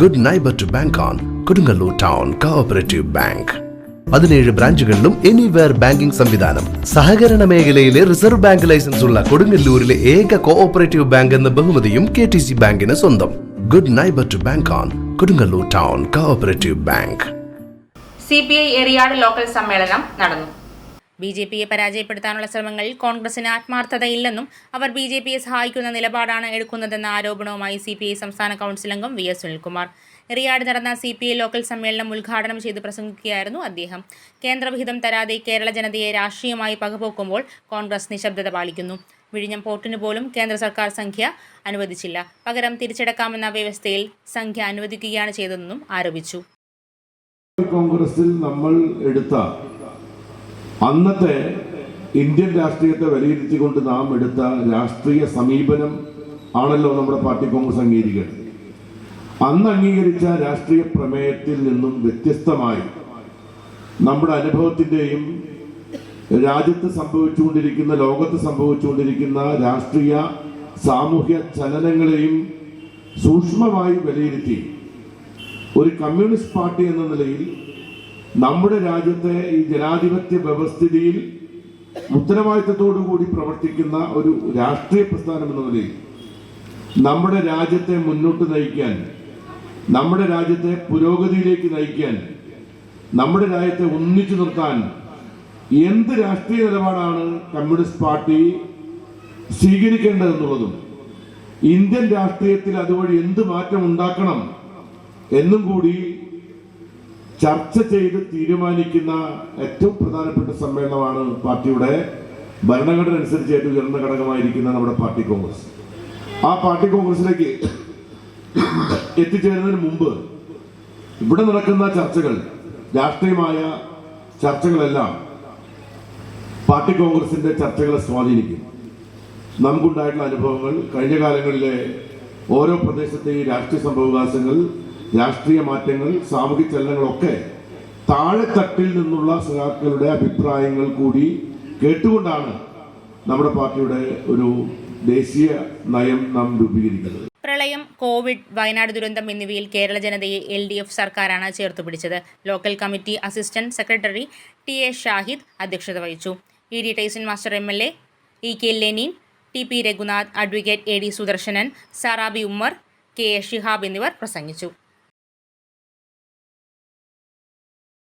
Good neighbour to bank on Kodungallur town cooperative bank. 17 ബ്രാഞ്ചുകളിലും anywhere banking സംവിധാനം. സഹകരണ മേഖലയിലെ റിസർവ് ബാങ്ക് ലൈസൻസ് ഉള്ള കൊടുങ്ങല്ലൂരിലെ ഏക കോഓപ്പറേറ്റീവ് ബാങ്ക് എന്ന ബഹുമതിയും KTC ബാങ്കിന് സ്വന്തം. Good neighbour to bank on Kodungallur town cooperative bank. CPI Eriyad local സമ്മേളനം നടന്നു. BJPയെ പരാജയപ്പെടുത്താനുള്ള ശ്രമങ്ങളിൽ കോൺഗ്രസിന് ആത്മാർത്ഥതയില്ലെന്നും അവർ BJPയെ സഹായിക്കുന്ന നിലപാടാണ് എടുക്കുന്നതെന്ന ആരോപണവുമായി CPI സംസ്ഥാന കൗൺസിൽ അംഗം VS സുനിൽകുമാർ. എറിയാട് നടന്ന CPI ലോക്കൽ സമ്മേളനം ഉദ്ഘാടനം ചെയ്ത് പ്രസംഗിക്കുകയായിരുന്നു അദ്ദേഹം. കേന്ദ്രവിഹിതം തരാതെ കേരള ജനതയെ രാഷ്ട്രീയമായി പകപോക്കുമ്പോൾ കോൺഗ്രസ് നിശബ്ദത പാലിക്കുന്നു. വിഴിഞ്ഞം പോർട്ടിന് പോലും കേന്ദ്ര സർക്കാർ സംഖ്യ അനുവദിച്ചില്ല. പകരം തിരിച്ചടക്കാമെന്ന വ്യവസ്ഥയിൽ സംഖ്യ അനുവദിക്കുകയാണ് ചെയ്തതെന്നും ആരോപിച്ചു. കോൺഗ്രസിൽ നമ്മൾ എടുത്ത അന്നത്തെ ഇന്ത്യൻ രാഷ്ട്രീയത്തെ വിലയിരുത്തിക്കൊണ്ട് നാം എടുത്ത രാഷ്ട്രീയ സമീപനം ആണല്ലോ നമ്മുടെ പാർട്ടി കോൺഗ്രസ് അംഗീകരിക്കുന്നത്. അന്ന് അംഗീകരിച്ച രാഷ്ട്രീയ പ്രമേയത്തിൽ നിന്നും വ്യത്യസ്തമായി നമ്മുടെ അനുഭവത്തിൻ്റെയും രാജ്യത്ത് സംഭവിച്ചുകൊണ്ടിരിക്കുന്ന ലോകത്ത് സംഭവിച്ചുകൊണ്ടിരിക്കുന്ന രാഷ്ട്രീയ സാമൂഹ്യ ചലനങ്ങളെയും സൂക്ഷ്മമായി വിലയിരുത്തി ഒരു കമ്മ്യൂണിസ്റ്റ് പാർട്ടി എന്ന നിലയിൽ നമ്മുടെ രാജ്യത്തെ ഈ ജനാധിപത്യ വ്യവസ്ഥിതിയിൽ ഉത്തരവാദിത്തത്തോടുകൂടി പ്രവർത്തിക്കുന്ന ഒരു രാഷ്ട്രീയ പ്രസ്ഥാനം എന്ന നിലയിൽ നമ്മുടെ രാജ്യത്തെ മുന്നോട്ട് നയിക്കാൻ, നമ്മുടെ രാജ്യത്തെ പുരോഗതിയിലേക്ക് നയിക്കാൻ, നമ്മുടെ രാജ്യത്തെ ഒന്നിച്ചു നിർത്താൻ എന്ത് രാഷ്ട്രീയ നിലപാടാണ് കമ്മ്യൂണിസ്റ്റ് പാർട്ടി സ്വീകരിക്കേണ്ടതെന്നുള്ളതും ഇന്ത്യൻ രാഷ്ട്രീയത്തിൽ അതുവഴി എന്ത് മാറ്റം ഉണ്ടാക്കണം എന്നും കൂടി ചർച്ച ചെയ്ത് തീരുമാനിക്കുന്ന ഏറ്റവും പ്രധാനപ്പെട്ട സമ്മേളനമാണ് പാർട്ടിയുടെ ഭരണഘടന അനുസരിച്ച് ഏറ്റവും ഉയർന്ന ഘടകമായിരിക്കുന്ന നമ്മുടെ പാർട്ടി കോൺഗ്രസ്. ആ പാർട്ടി കോൺഗ്രസിലേക്ക് എത്തിച്ചേരുന്നതിന് മുമ്പ് ഇവിടെ നടക്കുന്ന ചർച്ചകൾ, രാഷ്ട്രീയമായ ചർച്ചകളെല്ലാം പാർട്ടി കോൺഗ്രസിന്റെ ചർച്ചകളെ സ്വാധീനിക്കും. നമുക്കുണ്ടായിട്ടുള്ള അനുഭവങ്ങൾ, കഴിഞ്ഞ കാലങ്ങളിലെ ഓരോ പ്രദേശത്തെയും രാഷ്ട്രീയ സംഭവവികാസങ്ങൾ, രാഷ്ട്രീയ മാറ്റങ്ങൾ, സാമൂഹിക ചലനങ്ങളൊക്കെ താഴെത്തട്ടിൽ നിന്നുള്ള സഖാക്കളുടെ അഭിപ്രായങ്ങൾ കൂടി കേട്ടുകൊണ്ടാണ് നമ്മുടെ പാർട്ടിയുടെ ഒരു ദേശീയ നയം നാം രൂപീകരിക്കുന്നത്. പ്രളയം, കോവിഡ്, വയനാട് ദുരന്തം എന്നിവയിൽ കേരള ജനതയെ LDF സർക്കാരാണ് ചേർത്തുപിടിച്ചത്. Local committee assistant secretary TA Shahid അധ്യക്ഷത വഹിച്ചു. ED Tyson master MLA, EK Lenin, TP Raghunath, advocate AD Sudarshanan, Sarabi Ummer, KA Shihab എന്നിവർ പ്രസംഗിച്ചു.